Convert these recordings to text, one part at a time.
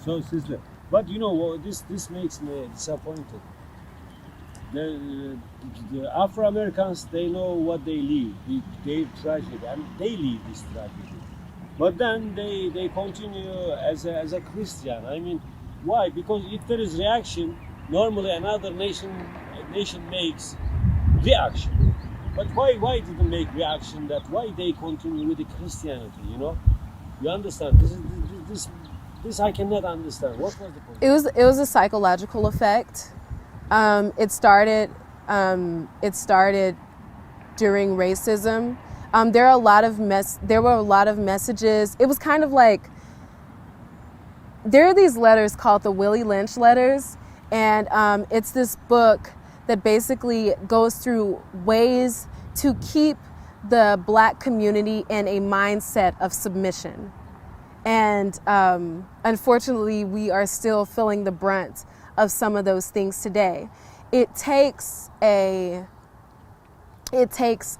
So sister, but you know what? This makes me disappointed. The, the Afro Americans, they know what they live, their tragedy, and they live this tragedy. But then they continue as a Christian. I mean, why? Because if there is reaction, normally another nation makes reaction. But why didn't make reaction? That why they continue with the Christianity? You know, you understand? This I cannot understand. What was the point? It was a psychological effect. It started during racism. There were a lot of messages. It was kind of like, there are these letters called the Willie Lynch letters, and it's this book that basically goes through ways to keep the Black community in a mindset of submission. And unfortunately, we are still feeling the brunt of some of those things today. It takes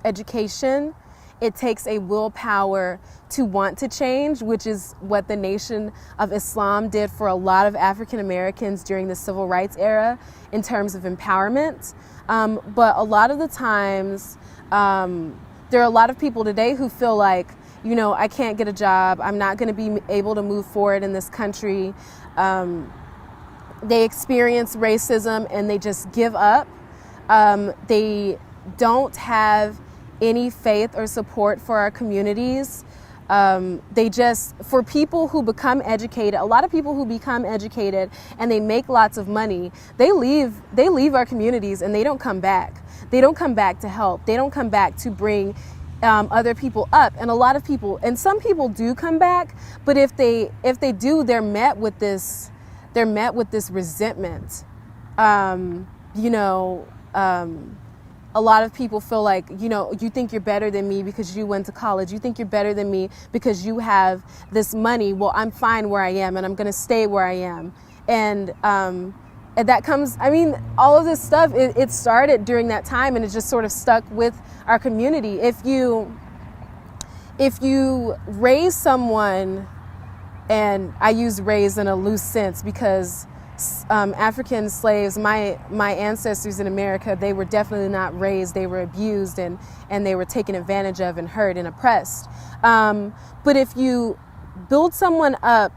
education, it takes a willpower to want to change, which is what the Nation of Islam did for a lot of African Americans during the Civil Rights era in terms of empowerment. But a lot of the times, there are a lot of people today who feel like, you know, I can't get a job, I'm not going to be able to move forward in this country. They experience racism and they just give up. They don't have any faith or support for our communities. For people who become educated, a lot of people who become educated and they make lots of money, they leave our communities and they don't come back. They don't come back to help. They don't come back to bring other people up. And a lot of people, and some people do come back, but if they do, they're met with this resentment. A lot of people feel like, you know, you think you're better than me because you went to college. You think you're better than me because you have this money. Well, I'm fine where I am and I'm going to stay where I am. And that comes, I mean, all of this stuff, it started during that time and it just sort of stuck with our community. If you raise someone, and I use raise in a loose sense because African slaves, my ancestors in America, they were definitely not raised. They were abused and they were taken advantage of and hurt and oppressed. But if you build someone up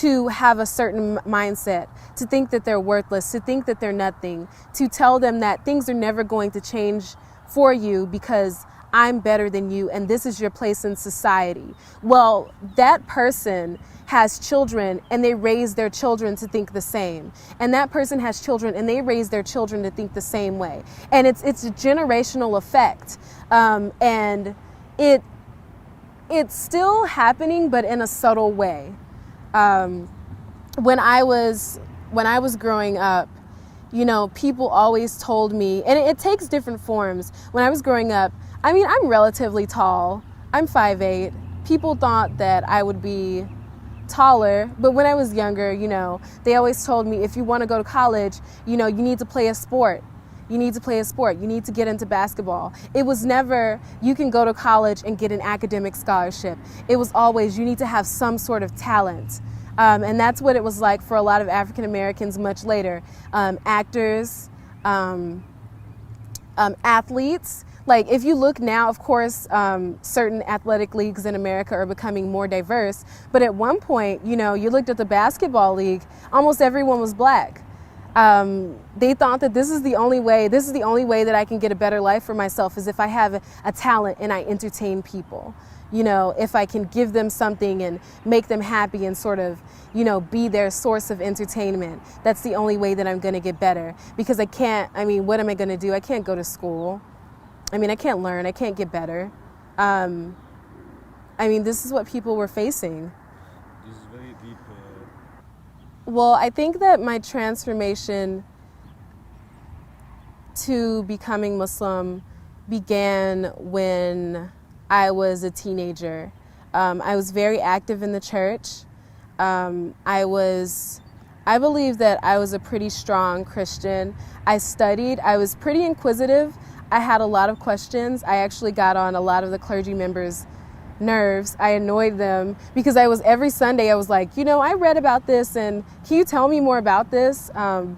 to have a certain mindset, to think that they're worthless, to think that they're nothing, to tell them that things are never going to change for you because I'm better than you and this is your place in society. Well, that person has children and they raise their children to think the same. And that person has children and they raise their children to think the same way. And it's a generational effect. And it's still happening, but in a subtle way. When I was growing up, you know, people always told me, and it takes different forms. When I was growing up, I mean, I'm relatively tall. I'm 5'8". People thought that I would be taller, but when I was younger, you know, they always told me, if you want to go to college, you know, you need to play a sport. You need to play a sport. You need to get into basketball. It was never, you can go to college and get an academic scholarship. It was always, you need to have some sort of talent. And that's what it was like for a lot of African Americans much later. Actors, athletes. Like, if you look now, of course, certain athletic leagues in America are becoming more diverse. But at one point, you know, you looked at the basketball league, almost everyone was Black. They thought that this is the only way that I can get a better life for myself is if I have a talent and I entertain people. You know, if I can give them something and make them happy and sort of, you know, be their source of entertainment. That's the only way that I'm going to get better. Because what am I going to do? I can't go to school. I mean, I can't learn. I can't get better. This is what people were facing. This is very deep. Well, I think that my transformation to becoming Muslim began when I was a teenager. I was very active in the church. I believe that I was a pretty strong Christian. I studied. I was pretty inquisitive. I had a lot of questions. I actually got on a lot of the clergy members' nerves. I annoyed them because every Sunday I was like, I read about this, and can you tell me more about this? And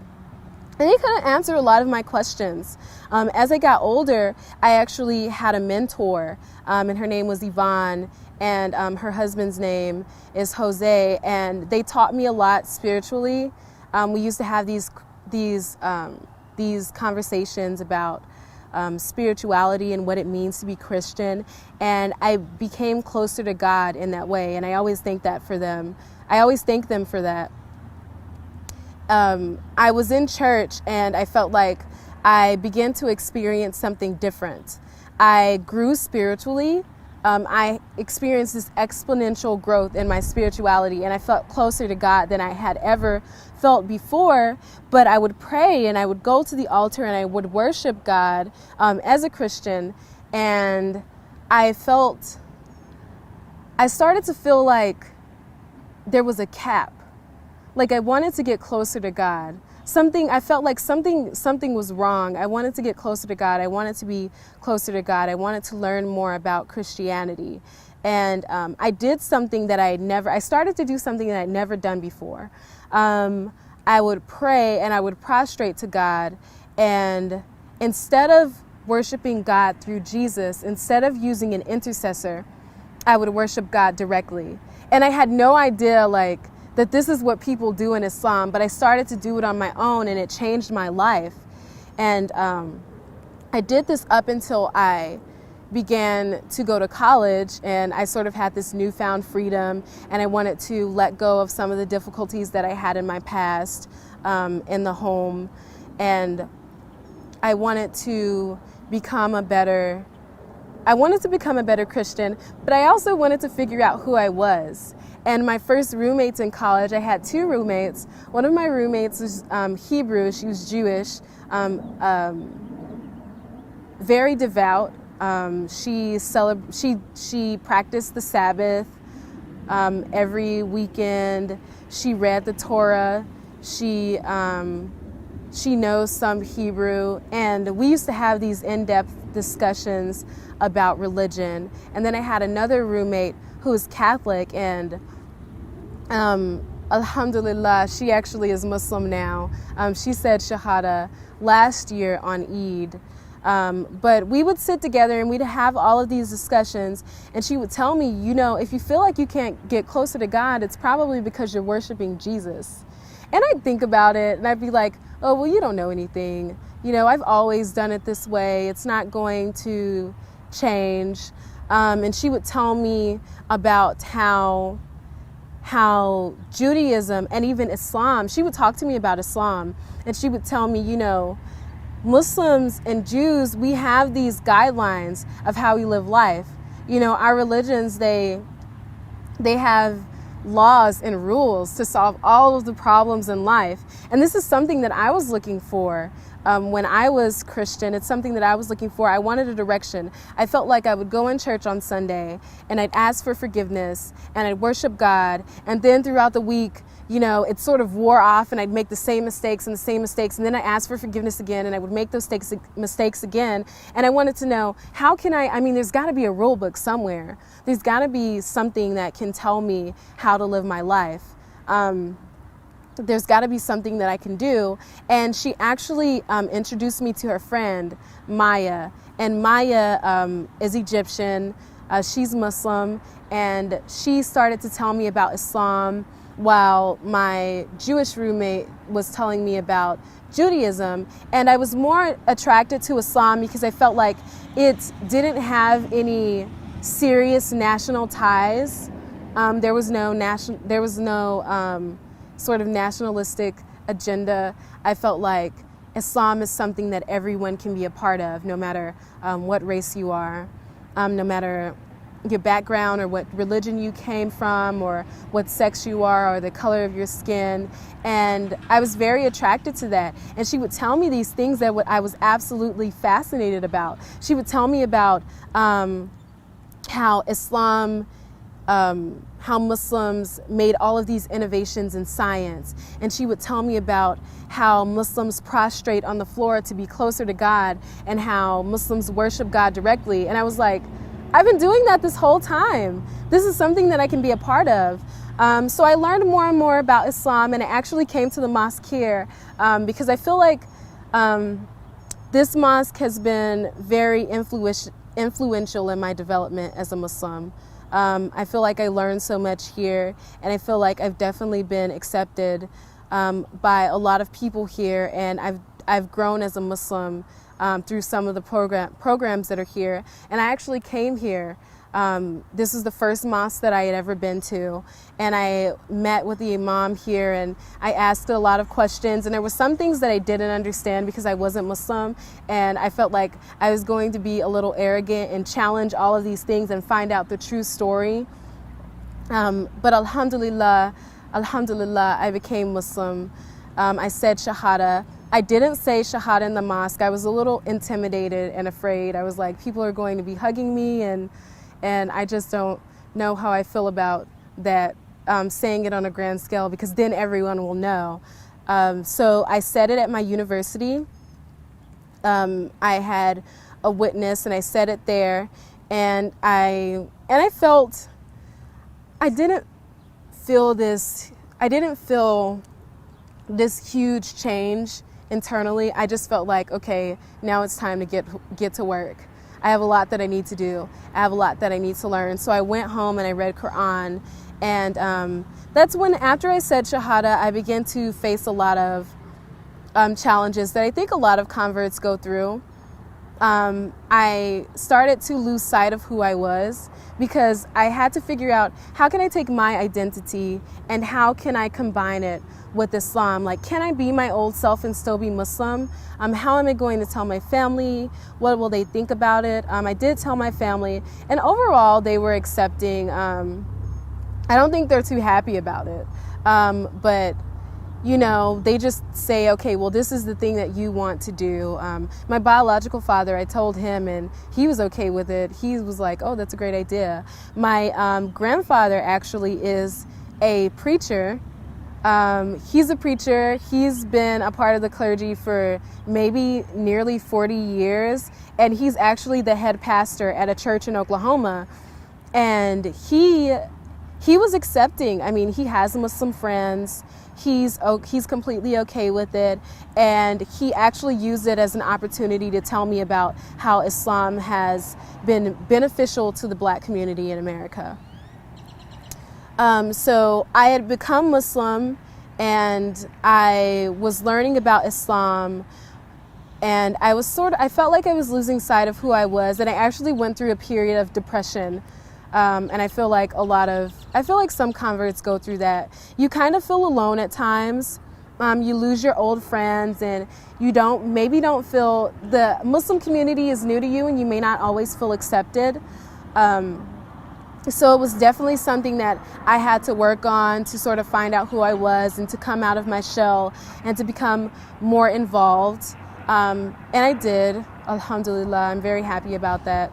they couldn't answer a lot of my questions. As I got older, I actually had a mentor, and her name was Yvonne, and her husband's name is Jose, and they taught me a lot spiritually. We used to have these conversations about spirituality and what it means to be Christian, and I became closer to God in that way, and I always thank them for that. I was in church, and I felt like I began to experience something different. I grew spiritually. I experienced this exponential growth in my spirituality, and I felt closer to God than I had ever felt before. But I would pray, and I would go to the altar, and I would worship God as a Christian, and I started to feel like there was a cap. Like I wanted to get closer to God. I felt like something was wrong. I wanted to get closer to God. I wanted to be closer to God. I wanted to learn more about Christianity. And I started to do something that I'd never done before. I would pray and I would prostrate to God. And instead of worshiping God through Jesus, instead of using an intercessor, I would worship God directly. And I had no idea that this is what people do in Islam, but I started to do it on my own, and it changed my life. And I did this up until I began to go to college, and I sort of had this newfound freedom, and I wanted to let go of some of the difficulties that I had in my past in the home, and I wanted to become a better Christian, but I also wanted to figure out who I was. And my first roommates in college, I had two roommates. One of my roommates was Hebrew. She was Jewish, very devout. She practiced the Sabbath every weekend. She read the Torah. She knows some Hebrew, and we used to have these in-depth discussions about religion. And then I had another roommate who was Catholic, and alhamdulillah, she actually is Muslim now. She said Shahada last year on Eid. But we would sit together and we'd have all of these discussions, and she would tell me, if you feel like you can't get closer to God, it's probably because you're worshiping Jesus. And I'd think about it, and I'd be like, oh, well, you don't know anything. I've always done it this way. It's not going to change. And she would tell me about how Judaism and even Islam, she would talk to me about Islam, and she would tell me, Muslims and Jews, we have these guidelines of how we live life. Our religions, they have laws and rules to solve all of the problems in life. And this is something that I was looking for when I was Christian. It's something that I was looking for. I wanted a direction. I felt like I would go in church on Sunday and I'd ask for forgiveness and I'd worship God. And then throughout the week, it sort of wore off, and I'd make the same mistakes. And then I asked for forgiveness again, and I would make those mistakes again. And I wanted to know, how can there's got to be a rule book somewhere. There's got to be something that can tell me how to live my life. There's got to be something that I can do. And she actually introduced me to her friend, Maya. And Maya is Egyptian. She's Muslim. And she started to tell me about Islam, while my Jewish roommate was telling me about Judaism. And I was more attracted to Islam because I felt like it didn't have any serious national ties. There was no sort of nationalistic agenda. I felt like Islam is something that everyone can be a part of, no matter what race you are, no matter your background or what religion you came from or what sex you are or the color of your skin. And I was very attracted to that. And she would tell me these things that I was absolutely fascinated about. She would tell me about how Islam, how Muslims made all of these innovations in science. And she would tell me about how Muslims prostrate on the floor to be closer to God, and how Muslims worship God directly. And I was like, I've been doing that this whole time. This is something that I can be a part of. So I learned more and more about Islam, and I actually came to the mosque here because I feel like this mosque has been very influential in my development as a Muslim. I feel like I learned so much here, and I feel like I've definitely been accepted by a lot of people here, and I've grown as a Muslim through some of the programs that are here. And I actually came here. This is the first mosque that I had ever been to, and I met with the imam here, and I asked a lot of questions, and there were some things that I didn't understand because I wasn't Muslim, and I felt like I was going to be a little arrogant and challenge all of these things and find out the true story. But alhamdulillah, I became Muslim. I said Shahada. I didn't say Shahada in the mosque. I was a little intimidated and afraid. I was like, people are going to be hugging me, and I just don't know how I feel about that, saying it on a grand scale, because then everyone will know. So I said it at my university. I had a witness, and I said it there, and I felt, I didn't feel this huge change internally. I just felt like, okay, now it's time to get to work. I have a lot that I need to do. I have a lot that I need to learn. So I went home and I read Quran. And that's when, after I said Shahada, I began to face a lot of challenges that I think a lot of converts go through. I started to lose sight of who I was, because I had to figure out, how can I take my identity and how can I combine it with Islam? Like, can I be my old self and still be Muslim? How am I going to tell my family? What will they think about it? I did tell my family, and overall they were accepting. I don't think they're too happy about it, but you know, they just say, okay, well, this is the thing that you want to do. My biological father, I told him, and he was okay with it. He was like, oh, that's a great idea. My grandfather actually is a preacher. He's a preacher. He's been a part of the clergy for maybe nearly 40 years, and he's actually the head pastor at a church in Oklahoma. And he was accepting. I mean, he has Muslim friends. He's completely okay with it, and he actually used it as an opportunity to tell me about how Islam has been beneficial to the Black community in America. So I had become Muslim, and I was learning about Islam, and I felt like I was losing sight of who I was, and I actually went through a period of depression. And I feel like some converts go through that. You kind of feel alone at times. You lose your old friends, and you maybe don't feel, the Muslim community is new to you, and you may not always feel accepted. So it was definitely something that I had to work on to sort of find out who I was and to come out of my shell and to become more involved. And I did, alhamdulillah. I'm very happy about that.